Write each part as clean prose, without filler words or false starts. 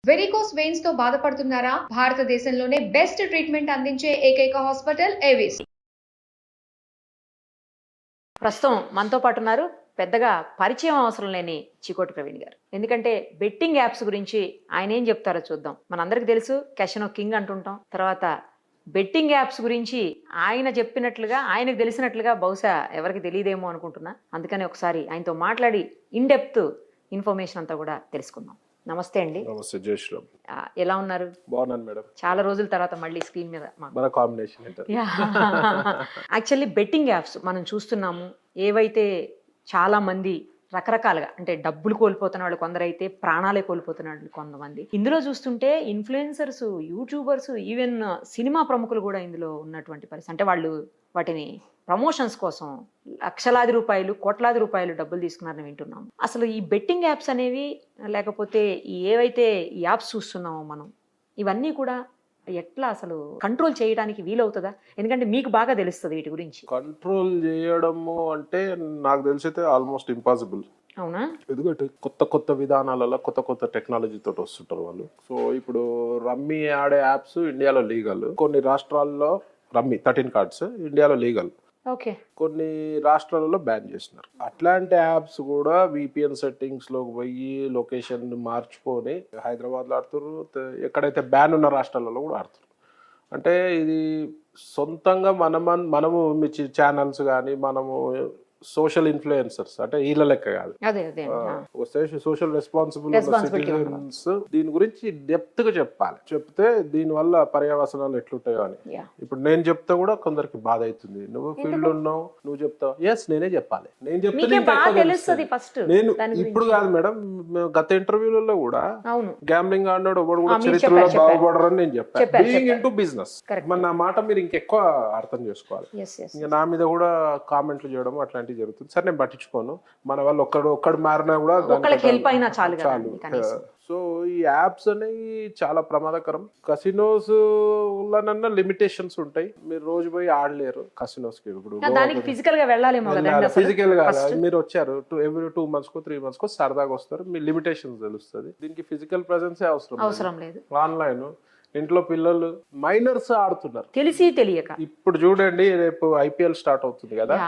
Varicose veins తో బాధపడుతున్నారా? భారతదేశంలోనే బెస్ట్ ట్రీట్మెంట్ అందించే ఏకైక హాస్పిటల్ ఏవిస్. ప్రస్తుతం మనతో పాటు ఉన్నారు పెద్దగా పరిచయం అవసరం లేని చికోటి ప్రవీణ్ గారు. ఎందుకంటే బెట్టింగ్ యాప్స్ గురించి ఆయన ఏం చెప్తారో చూద్దాం. మనందరికి తెలుసు క్యాసినో కింగ్ అంటుంటాం. తర్వాత బెట్టింగ్ యాప్స్ గురించి ఆయన చెప్పినట్లుగా ఆయనకు తెలిసినట్లుగా బహుశా ఎవరికి తెలియదేమో అనుకుంటున్నా. అందుకని ఒకసారి ఆయనతో మాట్లాడి ఇన్ డెప్త్ ఇన్ఫర్మేషన్ అంతా కూడా తెలుసుకుందాం. నమస్తే అండి. నమస్తే జయశ్రామ్. ఎలా ఉన్నారు? బాగున్నాను మేడం. చాలా రోజుల తర్వాత మళ్ళీ స్క్రీన్ మీద మన కాంబినేషన్ యాక్చువల్లీ బెట్టింగ్ యాప్స్ మనం చూస్తున్నాము. ఏవైతే చాలా మంది రకరకాలుగా అంటే డబ్బులు కోల్పోతున్న వాళ్ళు కొందరైతే ప్రాణాలే కోల్పోతున్న వాళ్ళు కొంతమంది. ఇందులో చూస్తుంటే ఇన్ఫ్లుయెన్సర్స్, యూట్యూబర్స్, ఈవెన్ సినిమా ప్రముఖులు కూడా ఇందులో ఉన్నటువంటి పరిస్థితి. అంటే వాళ్ళు వాటిని ప్రమోషన్స్ కోసం లక్షలాది రూపాయలు, కోట్లాది రూపాయలు డబ్బులు తీసుకున్నారని వింటున్నాం. అసలు ఈ బెట్టింగ్ యాప్స్ అనేవి లేకపోతే ఏవైతే ఈ యాప్స్ చూస్తున్నామో మనం, ఇవన్నీ కూడా ఎట్లా అసలు కంట్రోల్ చేయడానికి వీలవుతుందా? ఎందుకంటే మీకు బాగా తెలుస్తుంది వీటి గురించి. కంట్రోల్ చేయడము అంటే నాకు తెలిసైతే ఆల్మోస్ట్ ఇంపాసిబుల్. అవునా? ఎందుకంటే కొత్త కొత్త విధానాలలో కొత్త కొత్త టెక్నాలజీ తోటి వస్తుంటారు వాళ్ళు. సో ఇప్పుడు రమ్మీ ఆడే యాప్స్ ఇండియాలో లీగల్. కొన్ని రాష్ట్రాల్లో రమ్మీ 13 కార్డ్స్ ఇండియాలో లీగల్. ఓకే. కొన్ని రాష్ట్రాలలో బ్యాన్ చేసినారు. అట్లాంటి యాప్స్ కూడా విపిఎన్ సెట్టింగ్స్ లోకి పోయి లొకేషన్ మార్చుకొని హైదరాబాద్లో ఆడుతారు, ఎక్కడైతే బ్యాన్ ఉన్న రాష్ట్రాలలో కూడా ఆడుతారు. అంటే ఇది సొంతంగా మనము ఛానల్స్ కానీ మనము సోషల్ ఇన్ఫ్లుయెన్సర్స్ అంటే వీళ్ళ లెక్క కాదు, సోషల్ రెస్పాన్సిబుల్ సిటిజన్స్ దీని గురించి డెప్త్ గా చెప్పాలి. చెప్తే దీని వల్ల పర్యావసనాలు ఎట్లుంటాయో అని. ఇప్పుడు నేను చెప్తా కూడా కొందరికి బాధ అవుతుంది. నువ్వు ఫీల్డ్ ఉన్నావు, నువ్వు చెప్తావు. ఎస్, నేనే చెప్పాలి. నేను చెప్తే నేను ఇప్పుడు కాదు మేడం, గత ఇంటర్వ్యూలలో కూడా గ్యాంబ్లింగ్ ఆడినాడు ఒకడు కూడా చరిత్రలో బాగుపడరని నేను చెప్పాను. Being into business. మరి నా మాట మీరు ఇంకెక్కువ అర్థం చేసుకోవాలి. ఇంకా నా మీద కూడా కామెంట్లు చేయడం అట్లాంటివి జరుగుతుంది. సరే, నేను పట్టించుకోను. మన వాళ్ళు ఒక్కడు మారినా కూడా చాలు. సో ఈ యాప్స్ అనేవి చాలా ప్రమాదకరం. కసినోస్ లనన్నా లిమిటేషన్స్ ఉంటాయి. మీరు రోజు పోయి ఆడలేరు కసినోస్ కి. ఇప్పుడు ఫిజికల్ గా వెళ్ళాలేమో కదా. ఫిజికల్ గా మీరు వచ్చారు ఎవ్రీ 2 months కో 3 months కో సరదాగా వస్తారు, మీ లిమిటేషన్స్ తెలుస్తుంది. దీనికి ఫిజికల్ ప్రెసెన్స్ అవసరం లేదు. ఆన్లైన్ ఇంట్లో పిల్లలు మైనర్స్ ఆడుతున్నారు తెలిసి తెలియక. ఇప్పుడు చూడండి, రేపు ఐపీఎల్ స్టార్ట్ అవుతుంది కదా.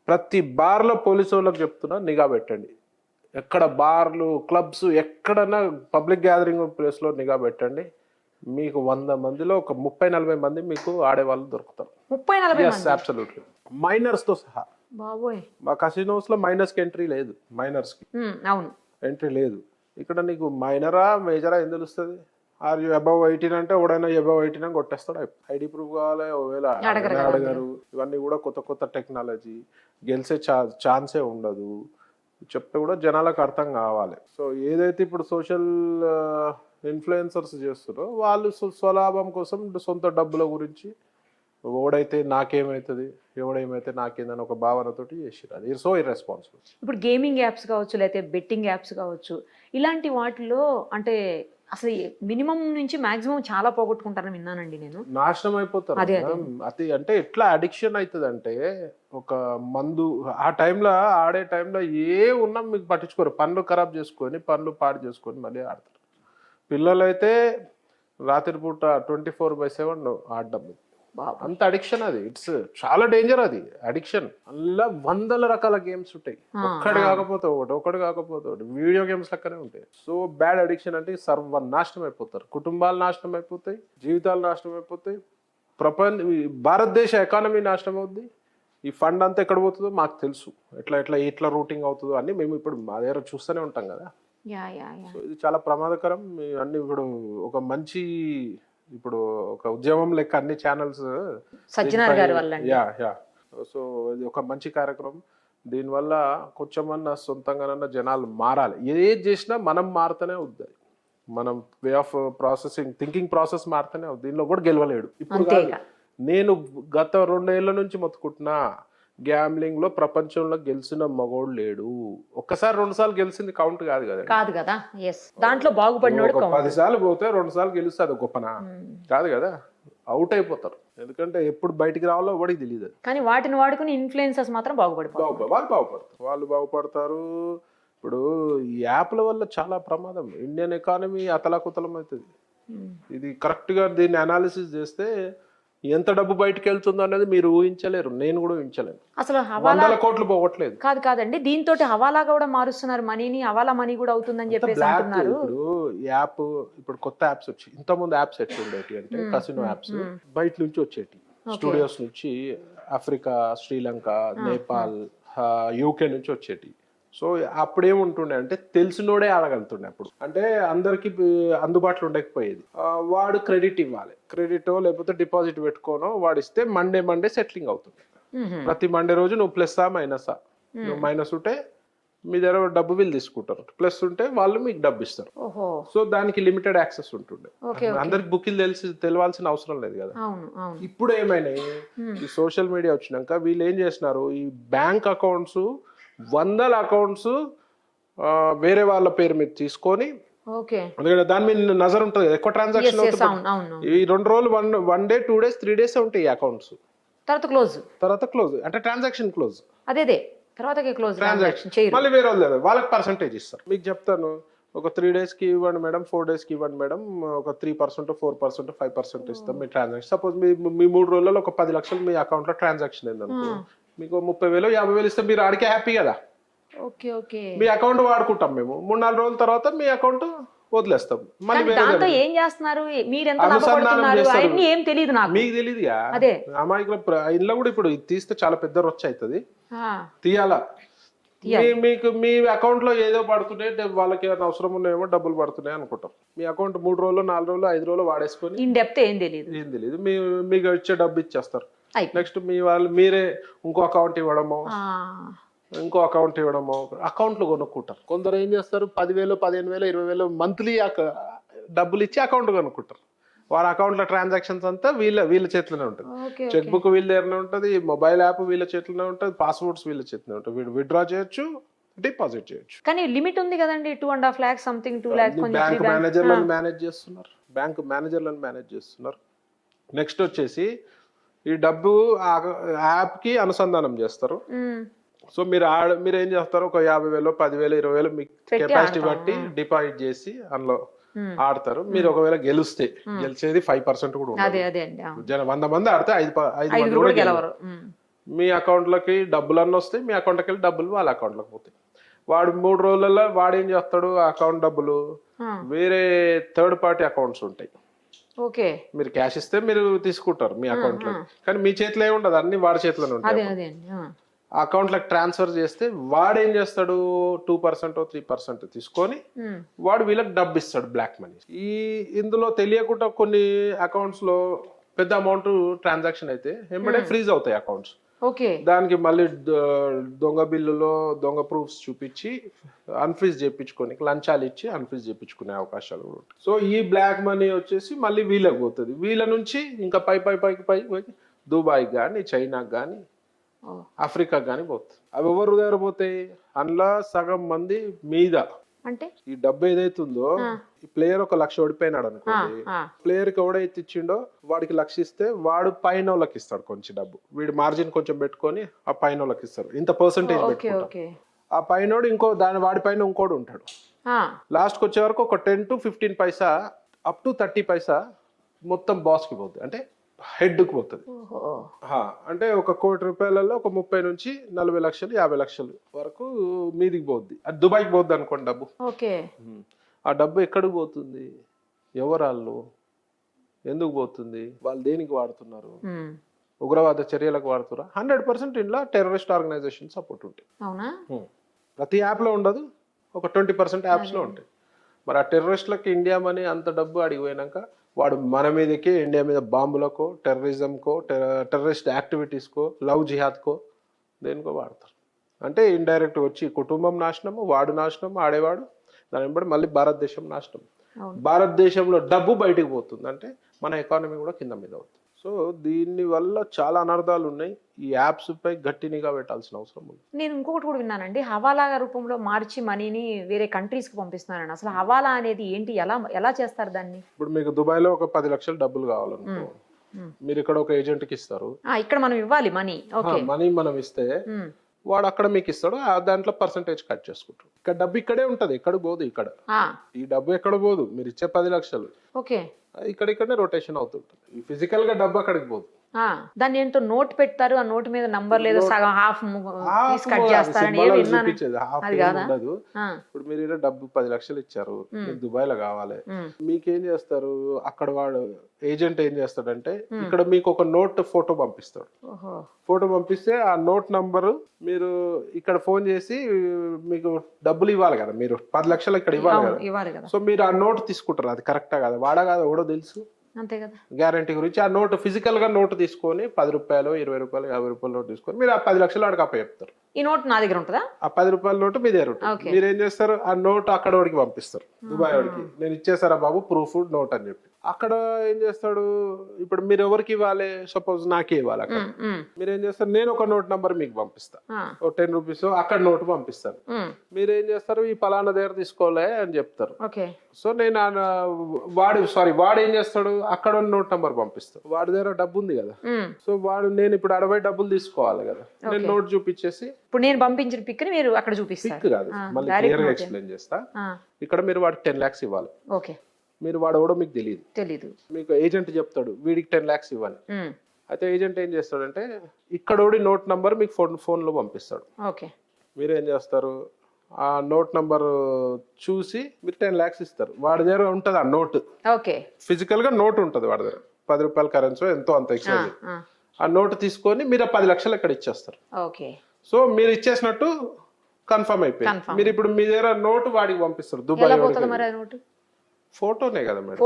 ప్రతి బార్లో పోలీసు వాళ్ళకి చెప్తున్నా, నిఘా పెట్టండి. ఎక్కడ బార్లు, క్లబ్స్, ఎక్కడన్నా పబ్లిక్ గ్యాదరింగ్ ప్లేస్లో నిఘా పెట్టండి. మీకు 100 మందిలో ఒక 30-40 మంది మీకు ఆడేవాళ్ళు దొరుకుతారు. 30-40? అబ్సల్యూట్లీ, మైనర్స్తో సహా. మా కసినోస్లో మైనర్స్కి ఎంట్రీ లేదు. మైనర్స్కి ఎంట్రీ లేదు. ఇక్కడ నీకు మైనరా మేజరా ఏం తెలుస్తుంది? ఆర్ యూ అబవ్ 18 అంటే ఎవడైనా అబవ్ 18 అని కొట్టేస్తాడు. ఐడి ప్రూఫ్ కావాలి, ఒకవేళ అడగరు. ఇవన్నీ కూడా కొత్త కొత్త టెక్నాలజీ. గెలిచే ఛాన్సే ఉండదు. చెప్తే కూడా జనాలకు అర్థం కావాలి. సో ఏదైతే ఇప్పుడు సోషల్ ఇన్ఫ్లుయెన్సర్స్ చేస్తారో వాళ్ళు స్వలాభం కోసం సొంత డబ్బుల గురించి ఎవడైతే నాకేమవుతుంది, ఎవడేమైతే నాకేందని ఒక భావనతోటి చేసిరు. అది సో ఇర్రెస్పాన్సిబుల్. ఇప్పుడు గేమింగ్ యాప్స్ కావచ్చు, లేకపోతే బెట్టింగ్ యాప్స్ కావచ్చు, ఇలాంటి వాటిలో అంటే అసలు మినిమం నుంచి మాక్సిమం చాలా పోగొట్టుకుంటారని విన్నానండి నేను. నాశనం అయిపోతారు. అది అంటే ఎట్లా అడిక్షన్ అవుతుంది అంటే, ఒక మందు ఆ టైంలో ఆడే టైంలో ఏ ఉన్నా మీకు పట్టించుకోరు. పనులు ఖరాబ్ చేసుకొని, పనులు పాడు చేసుకొని మళ్ళీ ఆడతారు. పిల్లలైతే రాత్రిపూట 24/7 ఆడడం. అంత అడిక్షన్ అది. ఇట్స్ చాలా డేంజర్ అది అడిక్షన్. అలా 100 రకాల గేమ్స్ ఉంటాయి. ఒకటి కాకపోతే ఒకటి వీడియో గేమ్స్ లెక్కనే ఉంటాయి. సో బ్యాడ్ అడిక్షన్ అంటే సర్వనాశనం అయిపోతారు. కుటుంబాలు నాశనం అయిపోతాయి, జీవితాలు నాశనం అయిపోతాయి, భారతదేశ ఎకానమీ నాశనం అవుద్ది. ఈ ఫండ్ అంతా ఎక్కడ పోతుందో మాకు తెలుసు. ఎట్లా రూటింగ్ అవుతుందో అని మేము ఇప్పుడు మా దగ్గర చూస్తూనే ఉంటాం కదా. సో ఇది చాలా ప్రమాదకరం. అన్ని ఇప్పుడు ఒక మంచి ఇప్పుడు ఒక ఉద్యమం లెక్క అన్ని ఛానల్స్ సో ఇది ఒక మంచి కార్యక్రమం. దీనివల్ల కొంచెమన్నా సొంతంగానన్నా జనాలు మారాలి. ఏది చేసినా మనం మారుతూనే అవుతుంది. మనం way of processing, thinking process మారుతూనే అవుతుంది. దీనిలో కూడా గెలవలేడు. ఇప్పుడు నేను గత 2 ఏళ్ల నుంచి మొత్తుకుంటున్నా, గ్యాంబ్లింగ్ లో ప్రపంచంలో గెలిచిన మగోడు లేడు. ఒక్కసారి 2 సార్లు గెలిచింది కౌంట్ కాదు కదా. దాంట్లో బాగుపడినోడు 10 సార్లు పోతే 2 సార్లు గెలిస్తే అది గొప్పనా? కాదు కదా. అవుట్ అయిపోతారు. ఎందుకంటే ఎప్పుడు బయటికి రావాలో వాడికి తెలియదు. కానీ వాటిని వాడుకుని ఇన్ఫ్లుయెన్సర్స్ మాత్రం వాళ్ళు బాగుపడతారు. ఇప్పుడు ఇప్పుడు ఈ యాప్ల వల్ల చాలా ప్రమాదం. ఇండియన్ ఎకానమీ అతలాకుతలం అవుతుంది. ఇది కరెక్ట్గా దీన్ని అనాలిసిస్ చేస్తే ఎంత డబ్బు బయటకు వెళ్తుందో అనేది మీరు ఊహించలేరు, నేను కూడా ఊహించలేను. అసలు వందల కోట్లు పోవట్లేదు. కాదండి, దీంతో హవాలా కూడా మారుస్తున్నారు మనీని, హవాలా మనీ కూడా అవుతుందని చెప్పేసి అంటున్నారు. ఇప్పుడు యాప్, ఇప్పుడు కొత్త యాప్స్ వచ్చి, ఇంతకుముందు యాప్స్ ఎట్లా ఉండేటి అంటే కసినో యాప్స్ బయట నుంచి వచ్చేటి, స్టూడియోస్ నుంచి, ఆఫ్రికా, శ్రీలంక, నేపాల్, యూకే నుంచి వచ్చేటి. సో అప్పుడు ఏముంటుండే అంటే తెలిసినోడే ఆడగలుగుతుండే. అప్పుడు అంటే అందరికి అందుబాటులో ఉండకపోయేది. వాడు క్రెడిట్ ఇవ్వాలి, క్రెడిటో లేకపోతే డిపాజిట్ పెట్టుకోనో వాడిస్తే మండే సెటిలింగ్ అవుతుంది. ప్రతి మండే రోజు నువ్వు ప్లస్సా మైనసా, నువ్వు మైనస్ ఉంటే మీ దగ్గర డబ్బు వీళ్ళు తీసుకుంటారు, ప్లస్ ఉంటే వాళ్ళు మీకు డబ్బు ఇస్తారు. సో దానికి లిమిటెడ్ యాక్సెస్ ఉంటుండే. అందరికి బుకింగ్ తెలియాల్సిన అవసరం లేదు కదా. ఇప్పుడు ఏమైనాయి, ఈ సోషల్ మీడియా వచ్చినాక వీళ్ళు ఏం చేస్తున్నారు, ఈ బ్యాంక్ అకౌంట్స్, వందల అకౌంట్స్ వేరే వాళ్ళ పేరు మీద తీసుకొని, ఎందుకంటే దాని మీద నజర్ ఉంటుంది, ఎక్కువ ట్రాన్సాక్షన్ అవుతుంది. ఈ 2 రోజులు 1 డే 2 days 3 days ఉంటాయి ఈ అకౌంట్స్, తర్వాత క్లోజ్ అంటే ట్రాన్సాక్షన్ క్లోజ్, ట్రాన్సాక్షన్ మళ్ళీ వేరే వాళ్ళు వాళ్ళకి పర్సంటేజ్ ఇస్తారు. మీకు చెప్తాను, ఒక 3 days కి ఇవ్వండి మేడం, 4 days కి ఇవ్వండి మేడం, ఒక 3%, 4%, 5% ఇస్తాం మీ ట్రాన్సాక్షన్. సపోజ్ మీ 3 రోజులలో ఒక 10 లక్షలు మీ అకౌంట్ లో ట్రాన్సాక్షన్ అయిందనుకో, మీకు 30,000 50,000 ఇస్తే మీరు ఆడికే హ్యాపీ కదా. మీ అకౌంట్ వాడుకుంటాం మేము, 3-4 రోజుల తర్వాత మీ అకౌంట్ వదిలేస్తాం. మళ్ళీ ఏం చేస్తున్నారు మీకు తెలియదుగా, అమాయకుల ఇంట్లో కూడా ఇప్పుడు తీస్తే చాలా పెద్ద రొచ్చ అవుతుంది, తీయాలా. మీకు మీ అకౌంట్ లో ఏదో పడుతున్నాయి, వాళ్ళకి ఏమైనా అవసరం ఉన్నాయేమో డబ్బులు పడుతున్నాయి అనుకుంటాం. మీ అకౌంట్ 3 రోజులు 4 రోజులు 5 రోజులు వాడేసుకొని ఏం తెలియదు మీకు ఇచ్చే డబ్బు ఇచ్చేస్తారు. నెక్స్ట్ మీరే ఇంకో అకౌంట్ ఇవ్వడమో అకౌంట్లు కొనుక్కుంటారు. కొందరు ఏం చేస్తారు, 10,000, 15,000, 20,000 మంత్లీ డబ్బులు ఇచ్చి అకౌంట్ కొనుక్కుంటారు. వారి అకౌంట్ లో ట్రాన్సాక్షన్స్ అంతా వీళ్ళ చేతిలోనే ఉంటుంది, చెక్ బుక్ వీళ్ళ దగ్గరనే ఉంటుంది, మొబైల్ యాప్ వీళ్ళ చేతిలోనే ఉంటుంది, పాస్వర్డ్స్ వీళ్ళ చేతిలోనే ఉంటుంది. వీడు విత్డ్రా చేయొచ్చు, డిపాజిట్ చేయొచ్చు. కానీ లిమిట్ ఉంది కదండి, 2.5 lakhs సంథింగ్, 2 lakhs. బ్యాంక్ మేనేజర్లను మేనేజ్ చేస్తున్నారు. నెక్స్ట్ వచ్చేసి ఈ డబ్బు యాప్ కి అనుసంధానం చేస్తారు. సో మీరు ఏం చేస్తారు, ఒక 50,000, 10,000, 20,000 మీ కెపాసిటీ బట్టి డిపాజిట్ చేసి అందులో ఆడతారు. మీరు ఒకవేళ గెలిచేది 5% కూడా ఉంటుంది. 100 మంది ఆడితే 5 మంది కూడా గెలవరు. మీ అకౌంట్ లోకి డబ్బులు అన్నీ వస్తాయి, మీ అకౌంట్ లోకి వెళ్ళి డబ్బులు వాళ్ళ అకౌంట్ లోకి పోతాయి. వాడు 3 రోజులలో వాడు ఏం చేస్తాడు, అకౌంట్ డబ్బులు వేరే థర్డ్ పార్టీ అకౌంట్స్ ఉంటాయి. మీరు క్యాష్ ఇస్తే మీరు తీసుకుంటారు మీ అకౌంట్ లో, కానీ మీ చేతిలో ఏమి ఉండదు, అన్ని వాడి చేతిలోనే ఉంటాయి. అకౌంట్ లకు ట్రాన్స్ఫర్ చేస్తే వాడు ఏం చేస్తాడు, 2% 3% తీసుకొని వాడు వీళ్ళకి డబ్బు ఇస్తాడు, బ్లాక్ మనీ. ఇందులో తెలియకుండా కొన్ని అకౌంట్స్ లో పెద్ద అమౌంట్ ట్రాన్సాక్షన్ అయితే వెంబడే ఫ్రీజ్ అవుతాయి అకౌంట్స్. దానికి మళ్ళీ దొంగ బిల్లులో దొంగ ప్రూఫ్స్ చూపించి అన్ఫ్రీజ్ చేయించుకొని, లంచాలు ఇచ్చి అన్ఫ్రీజ్ చేయించుకునే అవకాశాలు కూడా ఉంటాయి. సో ఈ బ్లాక్ మనీ వచ్చేసి మళ్ళీ వీళ్ళకి పోతుంది, వీళ్ళ నుంచి ఇంకా పైకి దుబాయ్ కానీ, చైనాకి కానీ, ఆఫ్రికా కానీ పోతుంది. అవి ఎవరు దగ్గర పోతాయి, అందులో సగం మంది మీద. అంటే ఈ డబ్బు ఏదైతుందో, ఈ ప్లేయర్ 1 లక్ష ఓడిపోయినాడు అనుకోండి, ప్లేయర్ కి ఎవడైతే ఇచ్చిండో వాడికి 1 లక్ష ఇస్తే వాడు పైన వాళ్ళకి ఇస్తాడు కొంచెం డబ్బు, వీడు మార్జిన్ కొంచెం పెట్టుకొని ఆ పైన వాళ్ళకి ఇస్తారు, ఇంత పర్సెంటేజ్ పెట్టుకుంటారు. ఆ పైనోడు వాడి పైన ఇంకోడు ఉంటాడు. లాస్ట్ కి వచ్చే వరకు ఒక 10 to 15 పైసా అప్ టు 30 పైసా మొత్తం బాస్ కి పోతుంది, అంటే హెడ్ కు పోతుంది. అంటే 1 కోటి రూపాయలలో ఒక 30 నుంచి 40 లక్షలు 50 లక్షలు వరకు మీదికి పోద్ది. అది దుబాయ్కి పోద్ది అనుకోండి డబ్బు. ఆ డబ్బు ఎక్కడికి పోతుంది, ఎవరాళ్ళు, ఎందుకు పోతుంది, వాళ్ళు దేనికి వాడుతున్నారు, ఉగ్రవాద చర్యలకు వాడుతురా? 100% ఇంట్లో టెర్రరిస్ట్ ఆర్గనైజేషన్ సపోర్ట్ ఉంటాయి. ప్రతి యాప్ లో ఉండదు, ఒక 20% యాప్స్ లో ఉంటాయి. మరి ఆ టెర్రరిస్టులకి ఇండియా మనీ అంత డబ్బు అడిగిపోయినాక వాడు మన మీదకి, ఇండియా మీద బాంబులకో, టెర్రరిజంకో, టెర్రరిస్ట్ యాక్టివిటీస్కో, లవ్ జిహాద్కో, దేనికో వాడతారు. అంటే ఇండైరెక్ట్ వచ్చి కుటుంబం నాశనము, వాడు నాశనం, ఆడేవాడు, దాని వెంబడి మళ్ళీ భారతదేశం నాశనం. భారతదేశంలో డబ్బు బయటకు పోతుంది, అంటే మన ఎకానమీ కూడా కింద మీద అవుతుంది. సో దీని వల్ల చాలా అనర్థాలు ఉన్నాయి. ఈ యాప్స్ పై గట్టి నిఘా పెట్టాల్సిన అవసరం ఉంది. నేను ఇంకొకటి కూడా విన్నానండి, హవాలా రూపంలో మార్చి మనీని వేరే కంట్రీస్ కి పంపిస్తున్నారని. అసలు హవాలా అనేది ఏంటి, ఎలా చేస్తారు దాన్ని? ఇప్పుడు మీకు దుబాయ్ లో ఒక 10 లక్షలు డబ్బులు కావాలనుకో, మీరు ఇక్కడ ఒక ఏజెంట్ కి ఇస్తారు, ఇక్కడ మనం ఇవ్వాలి మనీ. మనీ మనం ఇస్తే వాడు అక్కడ మీకు ఇస్తాడు, ఆ దాంట్లో పర్సంటేజ్ కట్ చేసుకుంటాడు. ఇక్కడ డబ్బు ఇక్కడే ఉంటది, ఎక్కడ పోదు. ఇక్కడ ఈ డబ్బు ఎక్కడ పోదు. మీరు ఇచ్చే 10 లక్షలు ఓకే ఇక్కడిక్కడనే రొటేషన్ అవుతుంటుంది. ఈ ఫిజికల్ గా డబ్బు అక్కడికి పోదు. దాన్ని ఏంటో నోట్ పెడతారు, ఆ నోట్ మీద నంబర్ లేదు, సగం హాఫ్ కట్ చేస్తారని అది ఉండదు. ఇప్పుడు మీరు ఇలా డబ్బు 10 లక్షలు ఇచ్చారు, మీకు దుబాయ్ లో కావాలి, మీకేం చేస్తారు అక్కడ వాడు ఏజెంట్ ఏం చేస్తాడంటే ఇక్కడ మీకు ఒక నోట్ ఫోటో పంపిస్తాడు. ఫోటో పంపిస్తే ఆ నోట్ నంబరు మీరు ఇక్కడ ఫోన్ చేసి మీకు డబ్బులు ఇవ్వాలి కదా, మీరు 10 లక్షలు ఇక్కడ ఇవ్వాలి కదా. సో మీరు ఆ నోట్ తీసుకుంటారు, అది కరెక్టా కదా, వాడా కాదా ఎవడో తెలుసు, అంతే కదా. గ్యారంటీ గురించి ఆ నోట్ ఫిజికల్ గా నోట్ తీసుకొని 10 రూపాయలు 20 రూపాయలు 50 రూపాయల నోట్ తీసుకొని మీరు ఆ 10 లక్షలు ఆడికి అప్ప చెప్తారు. ఈ నోట్ నా దగ్గర ఉంటుందా? ఆ 10 రూపాయల నోటు మీ దగ్గర ఉంటుంది. మీరు ఏం చేస్తారు, ఆ నోట్ అక్కడ వాడికి పంపిస్తారు, దుబాయ్ వాడికి. నేను ఇచ్చేసారా బాబు ప్రూఫ్ నోట్ అని చెప్పి. అక్కడ ఏం చేస్తాడు, ఇప్పుడు మీరు ఎవరికి ఇవ్వాలి, సపోజ్ నాకే ఇవ్వాలి. అక్కడ మీరు ఏం చేస్తారు, నేను ఒక నోట్ నంబర్ మీకు పంపిస్తా, ఓ 10 రూపీస్ అక్కడ నోట్ పంపిస్తాను. మీరు ఏం చేస్తారు, ఈ పలానా దగ్గర తీసుకోలే అని చెప్తారు. సో నేను వాడు ఏం చేస్తాడు, అక్కడ నోట్ నంబర్ పంపిస్తాడు. వాడి దగ్గర డబ్బు ఉంది కదా, సో నేను ఇప్పుడు 60 డబ్బులు తీసుకోవాలి కదా, నేను నోట్ చూపించేసి ఇప్పుడు నేను పంపించిన పిక్ ని మీరు అక్కడ చూపిస్తారు. పిక్ కాదు, మళ్ళీ క్లియర్ గా ఎక్స్ప్లెయిన్ చేస్తా. ఇక్కడ మీరు వాడికి 10 lakhs ఇవ్వాలి. ఓకే, మీరు వాడు ఎవడో మీకు తెలియదు, మీకు ఏజెంట్ చెప్తాడు వీడికి 10 lakhs ఇవ్వాలి. అయితే ఏజెంట్ ఏం చేస్తాడంటే ఇక్కడోడి నోట్ నంబర్ మీకు ఫోన్ లో పంపిస్తాడు. ఓకే, మీరు ఏం చేస్తారు, ఆ నోట్ నంబర్ చూసి మీరు 10 lakhs ఇస్తారు. వాడి దగ్గర ఉంటది ఆ నోట్, ఓకే, ఫిజికల్ గా నోట్ ఉంటది వాడి దగ్గర, 10 రూపాయల కరెన్సీ ఎంతో అంత ఎక్స్చేంజ్. ఆ నోట్ తీసుకొని మీరు ఆ 10 లక్షలు ఇక్కడ ఇచ్చేస్తారు. ఓకే, సో మీరు ఇచ్చేసినట్టు కన్ఫర్మ్ అయిపోయింది. మీరు ఇప్పుడు మీ దగ్గర నోట్ వాడికి పంపిస్తారు దుబాయ్. ఫోటోనే కదా మేడం,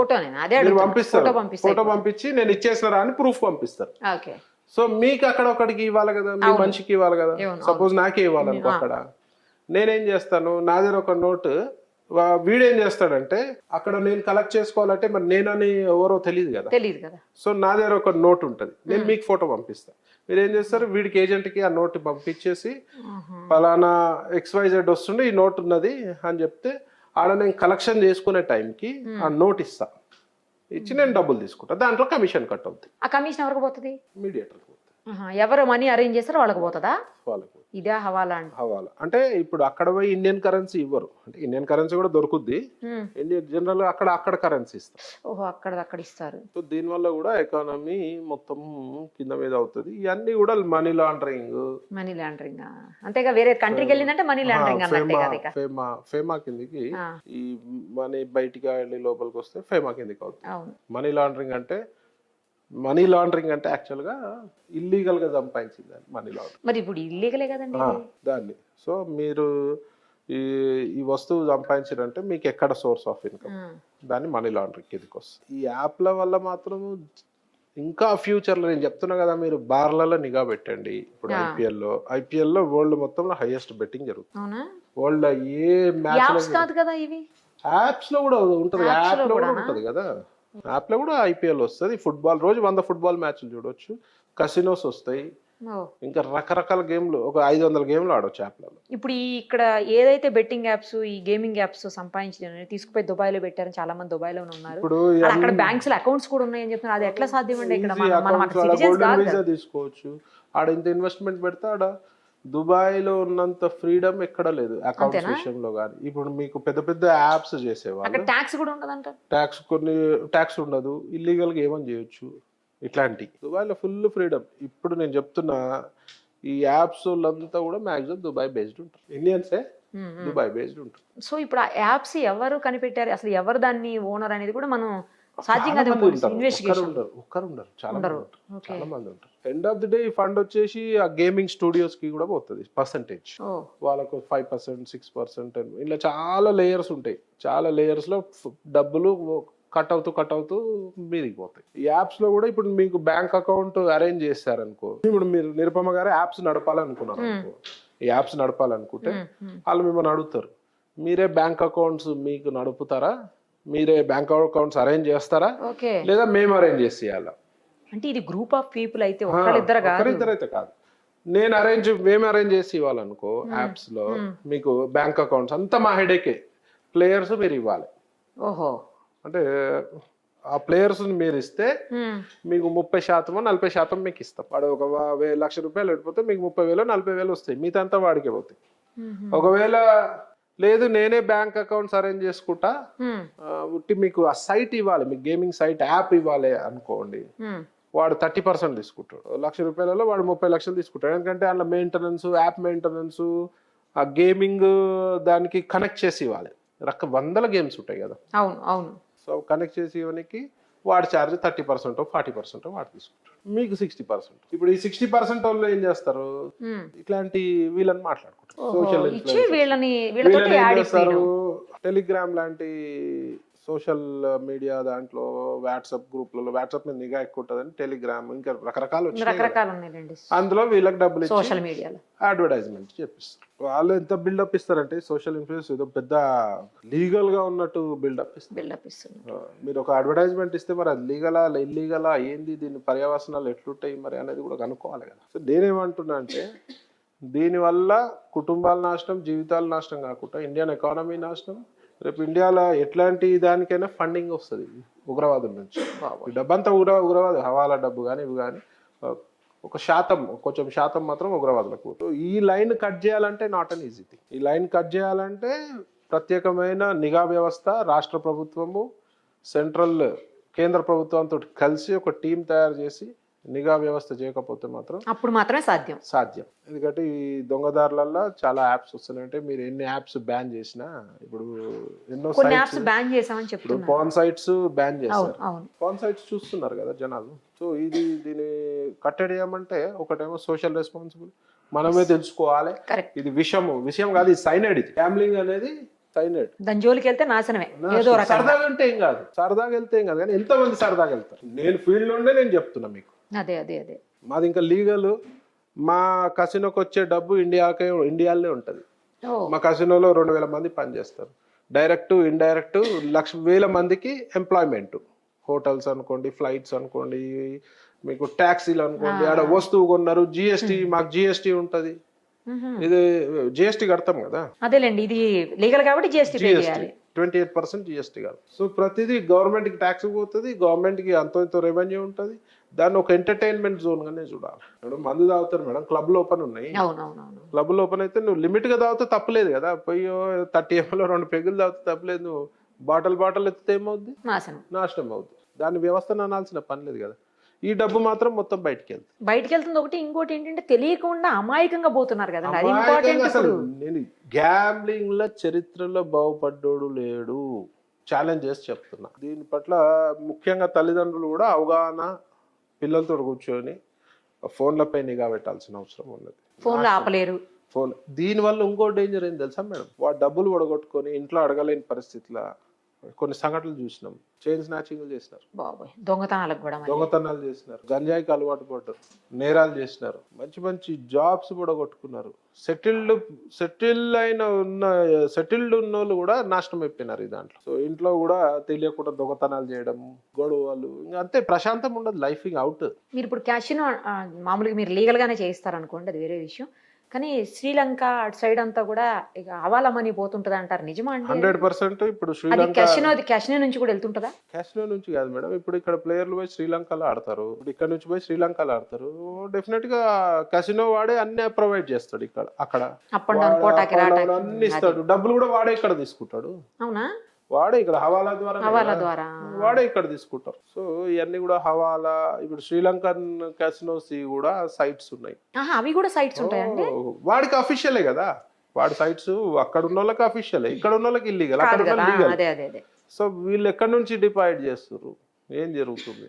మీరు పంపిస్తారు, ఫోటో పంపించి నేను ఇచ్చేసినారా అని ప్రూఫ్ పంపిస్తారు. సో మీకు అక్కడ ఒకటికి ఇవ్వాలి కదా, మీ మనిషికి ఇవ్వాలి కదా, సపోజ్ నాకే ఇవ్వాలనుకో. అక్కడ నేనేం చేస్తాను, నా దగ్గర ఒక నోట్, వీడేం చేస్తాడంటే అక్కడ నేను కలెక్ట్ చేసుకోవాలంటే మరి నేనని ఎవరో తెలియదు కదా. సో నా దగ్గర ఒక నోట్ ఉంటది, నేను మీకు ఫోటో పంపిస్తాను. మీరు ఏం చేస్తారు, వీడికి ఏజెంట్ కి ఆ నోట్ పంపించేసి పలానా XYZ వస్తుండే ఈ నోట్ ఉన్నది అని చెప్తే ఆడ నేను కలెక్షన్ చేసుకునే టైంకి ఆ నోట్ ఇస్తా, ఇచ్చి నేను డబ్బులు తీసుకుంటా. దాంట్లో కమిషన్ కట్ అవుతుంది. ఆ కమిషన్ ఎవరికి పోతుంది? మీడియేటర్. ఎవరు మనీ అరేంజ్ చేస్తారో వాళ్ళకి పోతుందా? వాళ్ళకి. ఇదే హవాలా అంటే ఇప్పుడు అక్కడ పోయి ఇండియన్ కరెన్సీ ఇవ్వరు, అంటే ఇండియన్ కరెన్సీ కూడా దొరుకుద్ది. ఇండియన్ జనరల్ అక్కడ కరెన్సీ ఇస్తారు. ఓహో, అక్కడ ఇస్తారు. సో దీని వల్ల కూడా ఎకానమీ మొత్తం కింద మీద అవుతుంది. ఇవన్నీ కూడా మనీ లాండరింగ్ అంతేగా, వేరే కంట్రీకి వెళ్ళిందంటే మనీ లాండరింగ్. ఫేమా కిందికి ఈ మనీ బయటికి వెళ్ళి లోపలికి వస్తే ఫేమా కిందికి అవుతుంది. మనీ లాండరింగ్ అంటే యాక్చువల్ గా ఇల్లీగల్ గా సంపాదించింది మనీ లాండరింగ్. మరి ఇప్పుడు ఇల్లీగలే కదండి దాన్ని. సో మీరు ఈ వస్తువు సంపాదించారంటే మీకు ఎక్కడ సోర్స్ ఆఫ్ ఇన్కమ్, దాన్ని మనీ లాండరింగ్ కిందకి వస్తుంది. ఈ యాప్ల వల్ల మాత్రం ఇంకా ఫ్యూచర్ లో నేను చెప్తున్నా కదా, మీరు బార్లలో నిఘా పెట్టండి. ఇప్పుడు ఐపీఎల్ లో వరల్డ్ మొత్తంలో హైయెస్ట్ బెట్టింగ్ జరుగుతుంది. వరల్డ్ ఏ మ్యాచ్ యాప్స్ లో కూడా ఉంటది, యాప్ లో కూడా ఉంటది కదా. యాప్ లో కూడా ఐపీఎల్ వస్తుంది, ఫుట్బాల్ రోజు 100 ఫుట్బాల్ మ్యాచ్లు చూడొచ్చు, కసినోస్ వస్తాయి, ఇంకా రకరకాల గేమ్లు, ఒక 500 గేమ్లు ఆడొచ్చు యాప్లలో. ఇప్పుడు ఇక్కడ ఏదైతే బెట్టింగ్ యాప్స్, ఈ గేమింగ్ యాప్స్ సంపాదించి తీసుకుపోయి దుబాయ్ లో పెట్టారని చాలా మంది దుబాయ్ లో ఉన్నారు. ఇప్పుడు అక్కడ బ్యాంక్స్ లో అకౌంట్స్ కూడా ఉన్నాయని చెప్తున్నారు. అది ఎట్లా సాధ్యం అండి? ఇక్కడ తీసుకోవచ్చు, ఆడ ఇంత ఇన్వెస్ట్మెంట్ పెడితే ఆడ దుబాయ్ లో ఉన్నంత ఫ్రీడమ్ ఎక్కడ లేదు అకౌంట్స్ విషయంలో కానీ. ఇప్పుడు మీకు పెద్ద పెద్ద యాప్స్ చేసేవాళ్ళు ట్యాక్స్ కూడా ఉండదంట, ట్యాక్స్ ఉండదు, ఇల్లీగల్ గా ఏమని చేయొచ్చు, ఇట్లాంటి. దుబాయ్ లో ఫుల్ ఫ్రీడమ్. ఇప్పుడు నేను చెప్తున్నా ఈ యాప్స్ వాళ్ళంతా కూడా మాక్సిమం దుబాయ్ బేస్డ్ ఉంటారు, ఇండియన్సే దుబాయ్ బేస్డ్ ఉంటారు. సో ఇప్పుడు ఆ యాప్స్ ఎవరు కనిపెట్టారు, అసలు ఎవరు దాన్ని ఓనర్ అనేది కూడా మనం సాధ్యం కాదు. ఒక్కరు ఉండరు, చాలా మంది ఉంటారు. ఎండ్ ఆఫ్ ది డే ఈ ఫండ్ వచ్చేసి ఆ గేమింగ్ స్టూడియోస్ కి కూడా పోతుంది పర్సంటేజ్. వాళ్ళకు 5%, 6%, ఇలా చాలా లేయర్స్ ఉంటాయి. చాలా లేయర్స్ లో డబ్బులు కట్ అవుతూ మీదికి పోతాయి. ఈ యాప్స్ లో కూడా ఇప్పుడు మీకు బ్యాంక్ అకౌంట్ అరేంజ్ చేస్తారనుకో, ఇప్పుడు మీరు నిరుపమ గారు యాప్స్ నడపాలనుకున్నారు అనుకో, ఈ యాప్స్ నడపాలనుకుంటే వాళ్ళు మిమ్మల్ని అడుగుతారు, మీరే బ్యాంక్ అకౌంట్స్ మీకు నడుపుతారా, మీరే బ్యాంక్ అకౌంట్స్ అరేంజ్ చేస్తారా, లేదా మేము అరేంజ్ చేసి ఇవ్వాలా? అంటే ఇది గ్రూప్ ఆఫ్ పీపుల్ అయితే ఒకరిద్దరు అయితే కాదు, మేము అరేంజ్ చేసి ఇవ్వాలనుకో యాప్స్ లో మీకు బ్యాంక్ అకౌంట్స్ అంతా మా హెడేకే, ప్లేయర్స్ మీరు ఇవ్వాలి. ఓహో, అంటే ఆ ప్లేయర్స్ మీరు ఇస్తే మీకు 30% 40% మీకు ఇస్తాం. వాడు ఒక ₹1,00,000 వెళ్ళిపోతే మీకు 30,000 40,000 వస్తాయి, మిగతా అంతా వాడికే పోతాయి. ఒకవేళ లేదు నేనే బ్యాంక్ అకౌంట్స్ అరేంజ్ చేసుకుంటా, ఉట్టి మీకు ఆ సైట్ ఇవ్వాలి, మీకు గేమింగ్ సైట్ యాప్ ఇవ్వాలి అనుకోండి, వాడు 30% తీసుకుంటాడు. ₹1,00,000 వాడు 30 లక్షలు తీసుకుంటాడు. ఎందుకంటే అందులో మెయింటెనెన్స్, యాప్ మెయింటెనెన్స్, ఆ గేమింగ్ దానికి కనెక్ట్ చేసి ఇవ్వాలి. వందల గేమ్స్ ఉంటాయి కదా. అవును అవును. సో కనెక్ట్ చేసి ఇవ్వడానికి వాడి ఛార్జ్ 30% 40% వాడు తీసుకుంటాడు, మీకు 60%. ఇప్పుడు ఈ 60% వాళ్ళు ఏం చేస్తారు, ఇట్లాంటి వీళ్ళని మాట్లాడుకుంటారు. సోషల్ చేస్తారు. టెలిగ్రామ్ లాంటి సోషల్ మీడియా దాంట్లో, వాట్సాప్ గ్రూప్లలో, వాట్సాప్ మీద నిఘా ఎక్కువ ఉంటుందని టెలిగ్రామ్, ఇంకా రకరకాలు ఉన్నాయండి. అందులో వీళ్ళకి డబ్బులు సోషల్ మీడియాలో అడ్వర్టైజ్మెంట్ చేపిస్తారు. వాళ్ళు ఎంత బిల్డప్ ఇస్తారంటే సోషల్ ఇన్ఫ్లుయెన్స్ ఏదో పెద్ద లీగల్ గా ఉన్నట్టు బిల్డప్ ఇస్తారు. మీరు ఒక అడ్వర్టైజ్మెంట్ ఇస్తే మరి అది లీగలా ఇల్లీగలా ఏంది, దీని పర్యవసనాలు ఎట్లుంటాయి మరి అనేది కూడా కనుక్కోవాలి కదా. సో నేనేమంటున్నా అంటే దీనివల్ల కుటుంబాల నాశనం, జీవితాల నాశనం కాకుండా ఇండియన్ ఎకానమీ నాశనం. రేపు ఇండియాలో ఎట్లాంటి దానికైనా ఫండింగ్ వస్తుంది ఉగ్రవాదుల నుంచి. డబ్బంతా ఉగ్రవాదు, హవాలా డబ్బు కానీ ఇవి కానీ కొంచెం శాతం మాత్రం ఉగ్రవాదులకు. ఈ లైన్ కట్ చేయాలంటే నాట్ అన్ ఈజీ థింగ్. ఈ లైన్ కట్ చేయాలంటే ప్రత్యేకమైన నిఘా వ్యవస్థ, రాష్ట్ర ప్రభుత్వము, కేంద్ర ప్రభుత్వంతో కలిసి ఒక టీం తయారు చేసి నిఘా వ్యవస్థ చేయకపోతే మాత్రం అప్పుడు మాత్రమే సాధ్యం. ఎందుకంటే ఈ దొంగదారులలో చాలా యాప్స్ వస్తున్నాయంటే మీరు ఎన్ని యాప్స్ బ్యాన్ చేసినా, ఇప్పుడు ఎన్నో బ్యాన్ చేసామని చెప్తున్నారు. పాన్ సైట్స్ బ్యాన్ చేస్తారు, పాన్ సైట్స్ చూస్తున్నారు కదా జనాలు. సో దీన్ని కట్టేయమంటే ఒకటేమో సోషల్ రెస్పాన్సిబుల్, మనమే తెలుసుకోవాలి. ఇది విషయం కాదు, ఇది సైనైడ్. ఇది గ్యాంబ్లింగ్ అనేది సైనైడ్. దాని జోలికి వెళ్తే నాశనమే. సరదాగా వెళ్తే ఏం కాదు, కానీ ఎంతమంది సరదాగా వెళ్తారు. నేను ఫీల్డ్ నుండే నేను చెప్తున్నా మీకు. అదే మాది ఇంకా లీగల్. మా కసినోకి వచ్చే డబ్బు ఇండియాలోనే ఉంటుంది. మా కసినోలో 2,000 మంది పనిచేస్తారు. డైరెక్ట్ ఇండైరెక్ట్ 1,00,000 మందికి ఎంప్లాయ్మెంట్. హోటల్స్ అనుకోండి, ఫ్లైట్స్ అనుకోండి, మీకు ట్యాక్సీలు అనుకోండి, ఆడ వస్తువు కొన్నారు, జిఎస్టీ, మాకు జిఎస్టీ ఉంటుంది. ఇది జిఎస్టీ కడతాం కదా. అదేలేండి, ఇది లీగల్ కాబట్టి జిఎస్టీ 28% జిఎస్టీ కాదు. సో ప్రతిదీ గవర్నమెంట్ కి ట్యాక్స్ పోతుంది, గవర్నమెంట్ కి అంతో ఇంతో రెవెన్యూ ఉంటుంది. దాన్ని ఒక ఎంటర్టైన్మెంట్ జోన్ గానే చూడాలి. మేడం మందు తాగుతారు మేడం, క్లబ్లు ఓపెన్ ఉన్నాయి. క్లబ్లు ఓపెన్ అయితే నువ్వు లిమిట్ గా తాగితే తప్పలేదు కదా. పోయి 30 ml 2 పెగ్గులు తాగితే తప్పలేదు. నువ్వు బాటిల్ ఎత్తితే ఏమవుద్ది, నాశనం అవుద్ది. దాని వ్యవస్థను అనాల్సిన పని లేదు కదా. ఈ డబ్బు మాత్రం మొత్తం బయటికి వెళ్తుంది. ఒకటి ఇంకోటి ఏంటంటే తెలియకుండా అమాయకంగా పోతున్నారు కదా. అసలు నేను గ్యాంబ్లింగ్ లో చరిత్రలో బాగుపడ్డోడు లేడు, ఛాలెంజ్ చేసి చెప్తున్నా. దీని పట్ల ముఖ్యంగా తల్లిదండ్రులు కూడా అవగాహన, పిల్లలతో కూర్చొని ఫోన్లపై నిఘా పెట్టాల్సిన అవసరం ఉన్నది. ఫోన్లో ఆపలేరు. దీనివల్ల ఇంకో డేంజర్ ఏం తెలుసా మేడం, వాడు డబ్బులు ఒడగొట్టుకొని ఇంట్లో అడగలేని పరిస్థితిలో కొన్ని సంఘటనలు చూసినాం. చైన్ స్నాచింగ్లు చేసినారు, దొంగతనాలు చేసినారు, గంజాయికి అలవాటు పడ్డారు, నేరాలు చేసినారు, మంచి జాబ్స్ కూడా కొట్టుకున్నారు. సెటిల్డ్ ఉన్న వాళ్ళు కూడా నాశనం అయిపోయినారు ఈ దాంట్లో. సో ఇంట్లో కూడా తెలియకుండా దొంగతనాలు చేయడం, గొడవలు, ఇంకా అంతే, ప్రశాంతం ఉండదు లైఫ్. అవుట్. మీరు ఇప్పుడు క్యాషినో మామూలుగా మీరు లీగల్ గానే చేయిస్తారు అనుకోండి, అది వేరే విషయం. కానీ శ్రీలంక అటు సైడ్ అంతా కూడా ఇక హవాలా మనీ పోతుంటది అంటారు, నిజమా అండి? 100%. ఇప్పుడు క్యాషినో నుంచి కూడా వెళ్తుంటదా? క్యాషినో నుంచి కాదు మేడం, ఇప్పుడు ఇక్కడ ప్లేయర్లు పోయి శ్రీలంకలో ఆడతారు, ఇప్పుడు ఇక్కడ నుంచి పోయి శ్రీలంకలో ఆడతారు. డెఫినెట్ గా క్యాషినో వాడే అన్ని ప్రొవైడ్ చేస్తాడు. ఇక్కడ అక్కడ అన్ని ఇస్తాడు, డబ్బులు కూడా వాడే ఇక్కడ తీసుకుంటాడు. అవునా? వాడే ఇక్కడ హవాలా ద్వారా వాడే ఇక్కడ తీసుకుంటారు. సో ఇవన్నీ కూడా హవాలా. ఇప్పుడు శ్రీలంకన్ క్యాసినోస్ కూడా సైట్స్ ఉన్నాయి. అవి కూడా సైట్స్ ఉంటాయండి. వాడికి అఫీషియలే కదా, వాడి సైట్స్ అక్కడ ఉన్న వాళ్ళకి అఫీషియలే, ఇక్కడ ఉన్న వాళ్ళకి ఇల్లీగల్, అక్కడ ఉన్న లీగల్. సో వీళ్ళు ఎక్కడి నుంచి డిపాజిట్ చేస్తారు, ఏం జరుగుతుంది,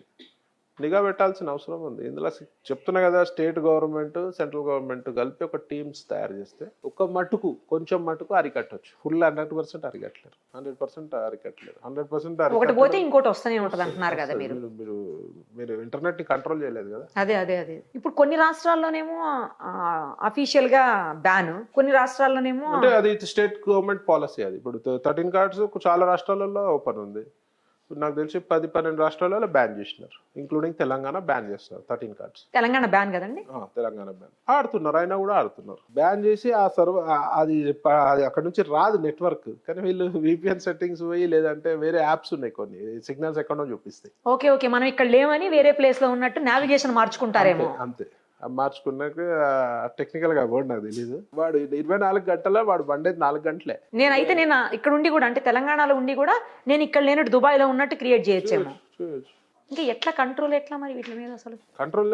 నిఘా పెట్టాల్సిన అవసరం ఉంది. ఇందులో చెప్తున్నా కదా, స్టేట్ గవర్నమెంట్, సెంట్రల్ గవర్నమెంట్ కలిపి ఒక టీమ్స్ తయారు చేస్తే కొంచెం మటుకు అరికట్టవచ్చు. ఫుల్ 100% అరికట్టలేరు, 100% అరికట్టలేరు. 100% పోతే ఇంకోటి వస్తూనే ఉంటుంది అంటున్నారు కదా మీరు. మీరు ఇంటర్నెట్ ని కంట్రోల్ చేయలేదు కదా. అదే ఇప్పుడు కొన్ని రాష్ట్రాల్లోనేమో అఫీషియల్ గా బ్యాన్, కొన్ని రాష్ట్రాల్లోనేమో అంటే అది స్టేట్ గవర్నమెంట్ పాలసీ. అది ఇప్పుడు 13 కార్డ్స్ చాలా రాష్ట్రాలలో ఓపెన్ ఉంది. నాకు తెలిసి 10-12 రాష్ట్రాలలో బ్యాన్ చేసినారు, ఇంక్లూడింగ్ తెలంగాణ బ్యాన్ చేస్తున్నారు 13 కార్డ్స్. తెలంగాణ బ్యాన్ కదండి. తెలంగాణ బ్యాన్ ఆడుతున్నారు, అయినా కూడా ఆడుతున్నారు. బ్యాన్ చేసి ఆ అది అక్కడ నుంచి రాదు నెట్వర్క్, కానీ వీళ్ళు విపిఎన్ సెట్టింగ్స్ పోయి లేదంటే వేరే యాప్స్ ఉన్నాయి కొన్ని సిగ్నల్స్ ఎక్కడో చూపిస్తాయి. ఓకే మనం ఇక్కడ లేమని వేరే ప్లేస్ లో ఉన్నట్టు నావిగేషన్ మార్చుకుంటారేమో. అంతే మార్చుకున్నాక టెక్నికల్ గా వర్డ్ నాకు తెలీదు. వాడు 24 గంటల వాడు బండేది 4 గంటలే. నేను ఇక్కడ ఉండి కూడా, అంటే తెలంగాణలో ఉండి కూడా నేను ఇక్కడ లేనట్టు దుబాయ్ లో ఉన్నట్టు క్రియేట్ చేయొచ్చేమో. ఇంకా ఎట్లా కంట్రోల్ మరి వీటి మీద అసలు కంట్రోల్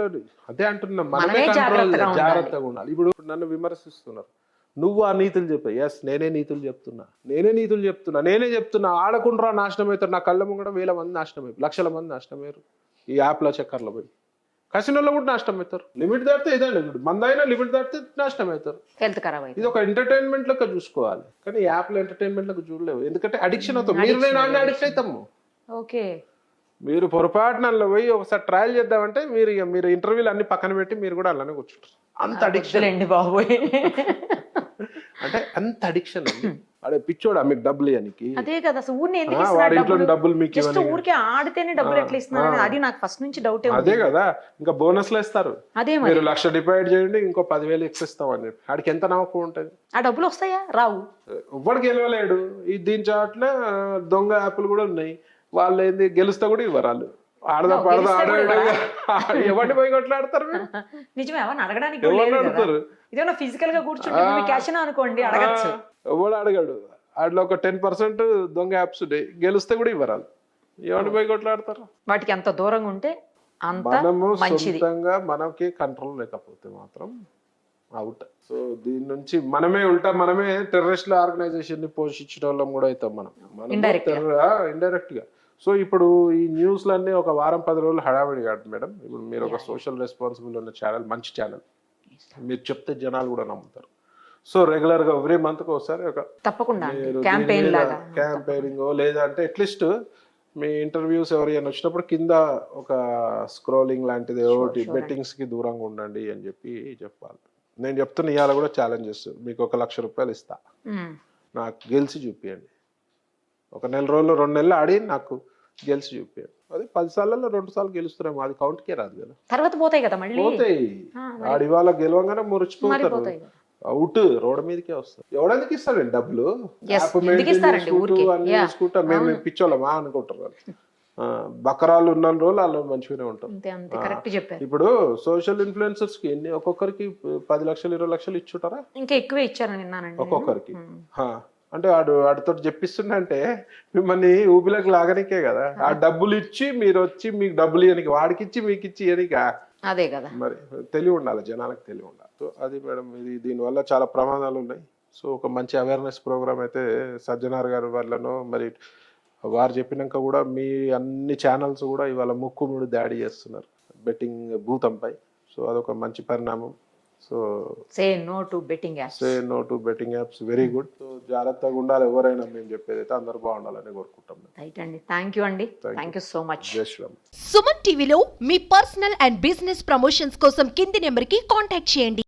అదే అంటున్నా, మనమే జాగ్రత్తగా ఉండాలి. ఇప్పుడు నన్ను విమర్శిస్తున్నారు, నువ్వు ఆ నీతులు చెప్పా. ఎస్, నేనే నీతులు చెప్తున్నా. నేనే చెప్తున్నా ఆడకుండా నాశనం అవుతారు. నా కళ్ళ ముంగడ 1000 మంది నాశనం అయిపోయి, లక్షల మంది నాశనం అయ్యారు ఈ యాప్ల చక్కర్లో పోయి. కసినోళ్ళు కూడా నాశనం అవుతారు. లిమిట్ దాటితే ఇదండి, మందైనా లిమిట్ దాటితే నాశనం అవుతారు. హెల్త్ ఖరాబ్ అవుతుంది. ఇది ఒక ఎంటర్టైన్మెంట్ లెక్క చూసుకోవాలి, కానీ యాప్లో ఎంటర్టైన్మెంట్ లెక్క చూడలేవు. ఎందుకంటే అడిక్షన్ అవుతాం. మీరు నేను అడిక్ట్ అవుతాము. ఓకే, మీరు పొరపాటునల్లో పోయి ఒకసారి ట్రయల్ చేద్దామంటే మీరు ఇంటర్వ్యూలు అన్ని పక్కన పెట్టి మీరు కూడా అలానే కూర్చుంటారు. అంత అడిక్షన్ అండి బాబోయ్. అంటే అంత అడిక్షన్ అండి. అడే పిచ్చోడా మీకు డబ్బులు ఇవ్వడానికి? అదే కదా, వాడి ఇంట్లో డబ్బులు మీకు ఊరికే ఆడితేనే డబ్బులు ఎట్లా ఇస్తున్నారు, అది నాకు ఫస్ట్ నుంచి డౌట్. అదే కదా, ఇంకా బోనస్లు ఇస్తారు. అదే మీరు 1,00,000 డిపాజిట్ చేయండి, ఇంకో 10,000 ఎక్కువ ఇస్తామని చెప్పి ఆడికి ఎంత నమ్మకం ఉంటుంది? ఆ డబ్బులు వస్తాయా? రావు. ఎవ్వడు గెలవలేడు. దీని చాట్ల దొంగ యాప్లు కూడా ఉన్నాయి. వాళ్ళు ఏంది గెలుస్తా కూడా ఇవ్వరు. వాళ్ళు ఆడదా ఎవరిని పోయి కొట్లాడతారు? నిజమే, ఎవరిని అడగడానికి ఇదేమన్నా ఫిజికల్ గా కూర్చుంటే క్యాష్ అనుకోండి, అడగచ్చు. ఎవడు అడగడు. వాటిలో ఒక 10% దొంగ యాప్స్ ఉంటాయి, గెలిస్తే కూడా ఇవ్వరాలు. ఎవరిని పోయి కొట్లాడతారు? వాటికి ఎంత దూరంగా ఉంటే మనము సొంతంగా మనకి కంట్రోల్ లేకపోతే మాత్రం అవుట్. సో దీని నుంచి మనమే టెర్రరిస్ట్ ఆర్గనైజేషన్ ని పోషించడం వాళ్ళం కూడా అవుతాం మనం ఇండైరెక్ట్ గా. సో ఇప్పుడు ఈ న్యూస్లన్నీ ఒక వారం 10 రోజులు హడావిడి కాదు మేడం. ఇప్పుడు మీరు ఒక సోషల్ రెస్పాన్సిబుల్ ఉన్న ఛానల్, మంచి ఛానల్, మీరు జనాలు కూడా నమ్ముతారు. సో రెగ్యులర్ గా ఎవ్రీ మంత్ ఒకసారి ఒక తప్పకుండా క్యాంపెయినింగ్ లేదంటే అట్లీస్ట్ మీ ఇంటర్వ్యూస్ ఎవరైనా వచ్చినప్పుడు కింద ఒక స్క్రోలింగ్ లాంటిది ఒకటి, బెట్టింగ్స్ కి దూరంగా ఉండండి అని చెప్పాలి. నేను చెప్తున్నా, ఇవాళ కూడా ఛాలెంజెస్. మీకు 1,00,000 రూపాయలు ఇస్తా, నాకు గెలిచి చూపియండి. ఒక 1 నెల రోజులు 2 నెలలు ఆడి నాకు గెలిచి చూపియండి. అది 10 సార్లలో 2 సార్లు గెలుస్తున్నాము, అది కౌంట్కే రాదు కదా. తర్వాత పోతాయి కదా, మళ్ళీ పోతాయి. ఆడి ఇవాళ గెలవంగానే మురిచిపోతారు, అవుట్, రోడ్డు మీదకే వస్తారు. ఎవడెందుకు ఇస్తాడండి డబ్బులు? అన్ని చూసుకుంటా మేము పిచ్చోళ్ళమా అనుకుంటారు. బకరాలు ఉన్న రోజులు వాళ్ళు మంచిగానే ఉంటారు. ఇప్పుడు సోషల్ ఇన్ఫ్లుయెన్సర్స్ కి ఒక్కొక్కరికి 10 లక్షలు 20 లక్షలు ఇచ్చుంటారా? ఇంకా ఎక్కువే ఇచ్చారని విన్నానండి ఒక్కొక్కరికి. అంటే వాడితో చెప్పిస్తుండే మిమ్మల్ని ఊపిలోకి లాగనికే కదా. ఆ డబ్బులు ఇచ్చి మీరు వచ్చి మీకు డబ్బులు ఇవ్వనికి, వాడికి ఇచ్చి మీకు ఇచ్చి ఇవ్వనికా? అదే కదా, మరి తెలివి ఉండాలి, జనాలకు తెలివి ఉండాలి. సో అది మేడం, దీనివల్ల చాలా ప్రమాదాలు ఉన్నాయి. సో ఒక మంచి అవేర్నెస్ ప్రోగ్రామ్ అయితే సజ్జనార్ గారి వల్లనో మరి వారు చెప్పినాక కూడా మీ అన్ని ఛానల్స్ కూడా ఇవాళ ముక్కుముడి దాడి చేస్తున్నారు బెట్టింగ్ భూతంపై. సో అదొక మంచి పరిణామం. So say no to betting apps very good. So జాగ్రత్తగా ఉండాలి ఎవరైనా. మేము చెప్పేది అయితే అందరూ బాగుండాలని కోరుకుంటాం. రైట్ అండి, థ్యాంక్ యూ అండి, థ్యాంక్ యూ సో మచ్. జై శ్రీరామ్. సుమన్ టీవీలో మీ పర్సనల్ అండ్ బిజినెస్ ప్రమోషన్స్ కోసం కింది నెంబర్కి కాంటాక్ట్ చేయండి.